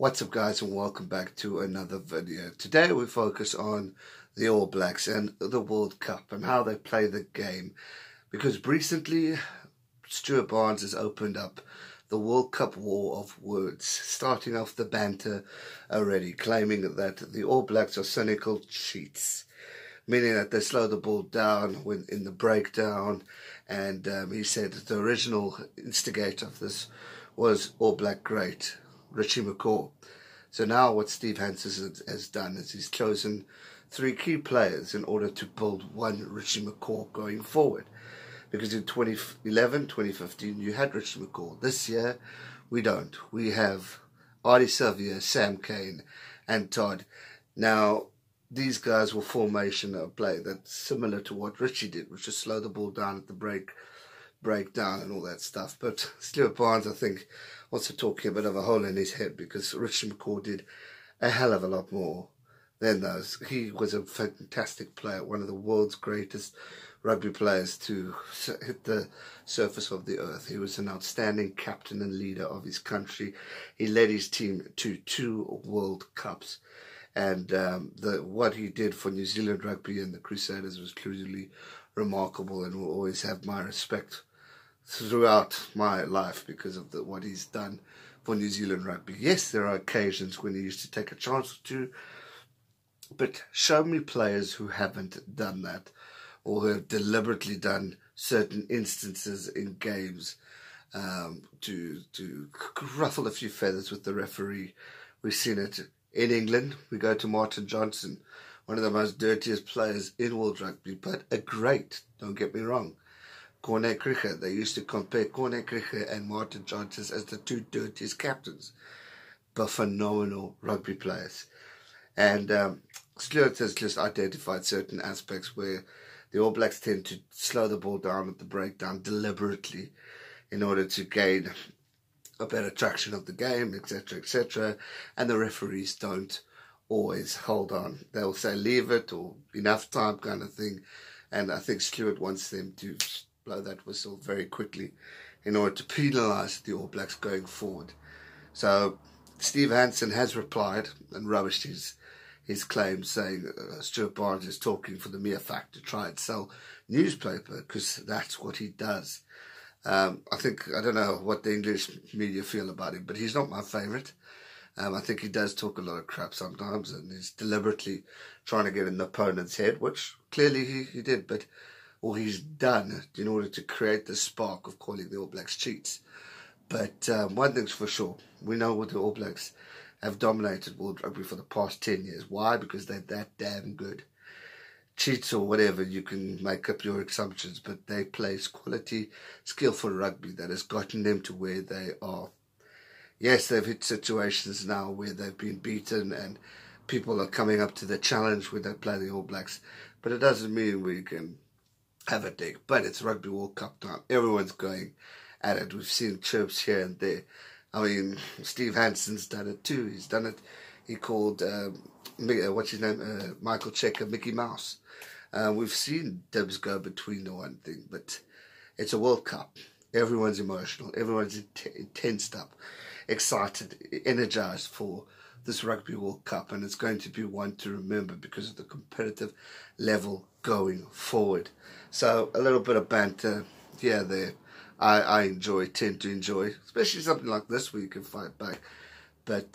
What's up, guys, and welcome back to another video. Today we focus on the All Blacks and the World Cup and how they play the game, because recently Stuart Barnes has opened up the World Cup war of words, starting off the banter already, claiming that the All Blacks are cynical cheats, meaning that they slow the ball down when in the breakdown. And he said the original instigator of this was All Black great Richie McCaw. So now what Steve Hansen has done is he's chosen three key players in order to build one Richie McCaw going forward. Because in 2011, 2015, you had Richie McCaw. This year, we don't. We have Ardie Savea, Sam Cane, and Todd. Now, these guys will formation a play that's similar to what Richie did, which is slow the ball down at the breakdown and all that stuff. But Stuart Barnes, I think, also talking a bit of a hole in his head, because Richie McCaw did a hell of a lot more than those. He was a fantastic player, one of the world's greatest rugby players to hit the surface of the earth. He was an outstanding captain and leader of his country. He led his team to 2 World Cups. And what he did for New Zealand rugby and the Crusaders was truly remarkable, and will always have my respect throughout my life because of what he's done for New Zealand rugby. Yes, there are occasions when he used to take a chance or two, but show me players who haven't done that, or who have deliberately done certain instances in games to ruffle a few feathers with the referee. We've seen it in England. We go to Martin Johnson, one of the most dirtiest players in world rugby, but a great, don't get me wrong. Corne Krige, they used to compare Corne Krige and Martin Johnson as the 2 dirtiest captains, but phenomenal rugby players. And Stuart has just identified certain aspects where the All Blacks tend to slow the ball down at the breakdown deliberately in order to gain a better traction of the game, etc., etc. And the referees don't always hold on. They'll say leave it or enough time kind of thing. And I think Stuart wants them to blow that whistle very quickly in order to penalise the All Blacks going forward. So Steve Hansen has replied and rubbished his claims, saying Stuart Barnes is talking for the mere fact to try and sell newspaper, because that's what he does. I don't know what the English media feel about him, but he's not my favourite. I think he does talk a lot of crap sometimes, and he's deliberately trying to get in the opponent's head, which clearly he did, or he's done in order to create the spark of calling the All Blacks cheats. But one thing's for sure, we know what the All Blacks have dominated world rugby for the past 10 years. Why? Because they're that damn good. Cheats or whatever, you can make up your assumptions, but they play quality, skillful rugby that has gotten them to where they are. Yes, they've hit situations now where they've been beaten and people are coming up to the challenge when they play the All Blacks, but it doesn't mean we can have a dig. But it's Rugby World Cup time. Everyone's going at it. We've seen chirps here and there. I mean, Steve Hansen's done it too. He's done it. He called, what's his name, Michael Checker, Mickey Mouse. We've seen dibs go between the one thing, but it's a World Cup. Everyone's emotional. Everyone's tensed up, excited, energized for this Rugby World Cup, and it's going to be one to remember because of the competitive level going forward. So a little bit of banter here, there. I tend to enjoy, especially something like this where you can fight back. But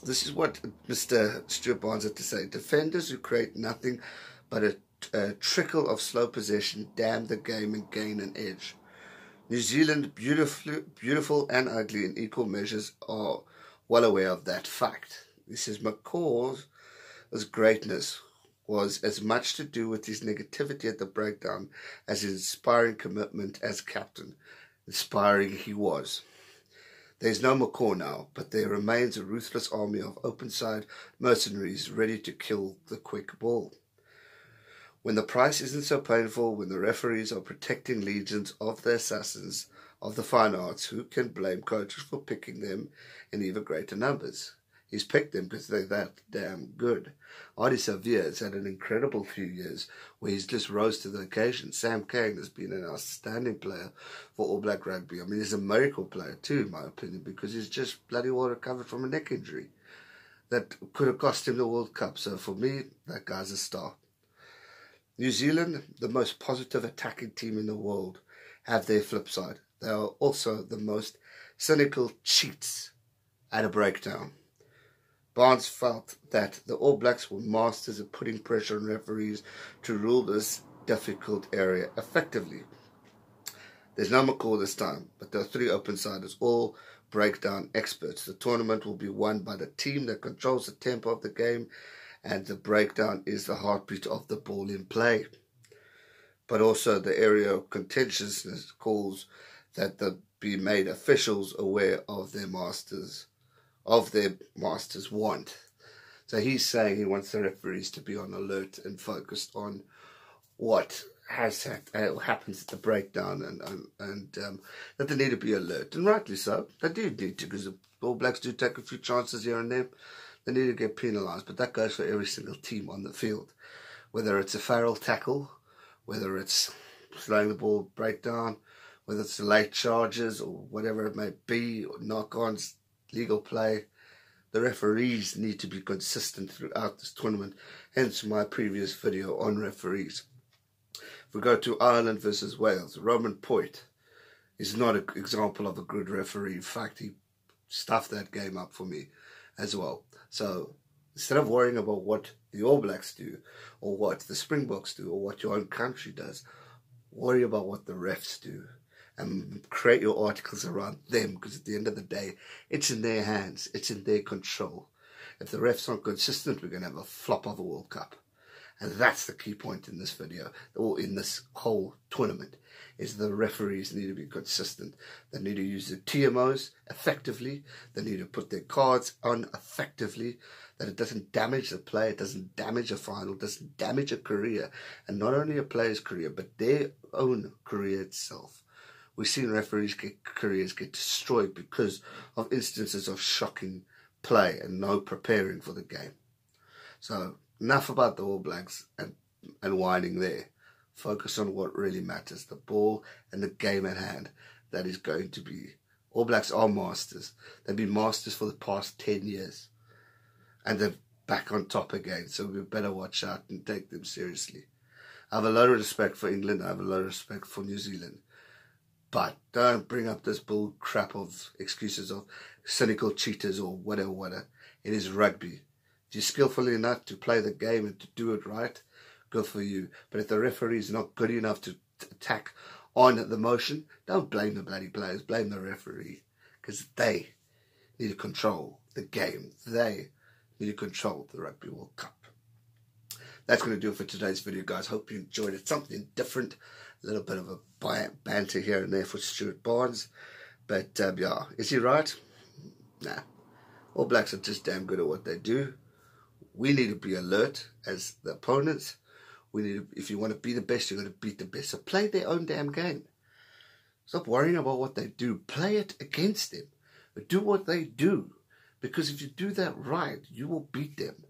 this is what Mr. Stuart Barnes had to say. Defenders who create nothing but a trickle of slow possession damn the game and gain an edge. New Zealand, beautiful and ugly in equal measures, are well aware of that fact. He says McCaw's greatness was as much to do with his negativity at the breakdown as his inspiring commitment as captain. Inspiring he was. There is no McCaw now, but there remains a ruthless army of open-side mercenaries ready to kill the quick ball. When the price isn't so painful, when the referees are protecting legions of the assassins of the fine arts, who can blame coaches for picking them in even greater numbers? He's picked them because they're that damn good. Ardie Savea has had an incredible few years where he's just rose to the occasion. Sam Cane has been an outstanding player for All Black Rugby. I mean, he's a miracle player too, in my opinion, because he's just bloody well recovered from a neck injury that could have cost him the World Cup. So for me, that guy's a star. New Zealand, the most positive attacking team in the world, have their flip side. They are also the most cynical cheats at a breakdown. Barnes felt that the All Blacks were masters at putting pressure on referees to rule this difficult area effectively. There's no McCaw this time, but there are 3 open-siders, all breakdown experts. The tournament will be won by the team that controls the tempo of the game, and the breakdown is the heartbeat of the ball in play. But also the area of contentiousness calls that they be made officials aware of their masters' want. So he's saying he wants the referees to be on alert and focused on what happens at the breakdown, and that they need to be alert, and rightly so. They do need to, because the All Blacks do take a few chances here and there. They need to get penalised, but that goes for every single team on the field, whether it's a peril tackle, whether it's slowing the ball breakdown, whether it's late charges or whatever it may be, or knock-ons, legal play. The referees need to be consistent throughout this tournament, hence my previous video on referees. If we go to Ireland versus Wales, Roman Poit is not an example of a good referee. In fact, he stuffed that game up for me as well. So instead of worrying about what the All Blacks do, or what the Springboks do, or what your own country does, worry about what the refs do, and create your articles around them, because at the end of the day, it's in their hands, it's in their control. If the refs aren't consistent, we're going to have a flop of a World Cup. And that's the key point in this video, or in this whole tournament, is the referees need to be consistent. They need to use the TMOs effectively. They need to put their cards on effectively, that it doesn't damage the play, it doesn't damage a final, it doesn't damage a career. And not only a player's career, but their own career itself. We've seen referees' careers get destroyed because of instances of shocking play and no preparing for the game. So enough about the All Blacks and whining there. Focus on what really matters, the ball and the game at hand. That is going to be, All Blacks are masters. They've been masters for the past 10 years. And they're back on top again, so we better watch out and take them seriously. I have a lot of respect for England, I have a lot of respect for New Zealand. But don't bring up this bull crap of excuses of cynical cheaters or whatever. It is rugby. If you're skillful enough to play the game and to do it right, good for you. But if the referee is not good enough to attack on the motion, don't blame the bloody players, blame the referee. Because they need to control the game. They need to control the Rugby World Cup. That's going to do it for today's video, guys. Hope you enjoyed it. Something different. A little bit of a banter here and there for Stuart Barnes. But, yeah, is he right? Nah. All Blacks are just damn good at what they do. We need to be alert as the opponents. We need to, if you want to be the best, you're going to beat the best. So play their own damn game. Stop worrying about what they do. Play it against them. But do what they do. Because if you do that right, you will beat them.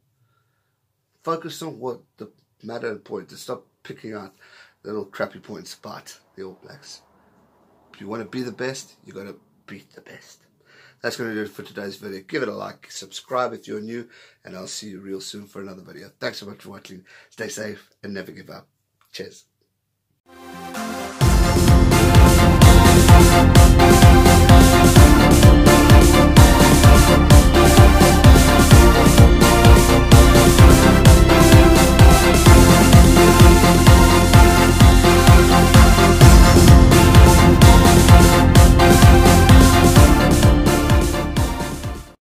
Focus on what the matter and point is. Stop picking out the little crappy points about the All Blacks. If you want to be the best, you've got to beat the best. That's going to do it for today's video. Give it a like, subscribe if you're new, and I'll see you real soon for another video. Thanks so much for watching. Stay safe and never give up. Cheers.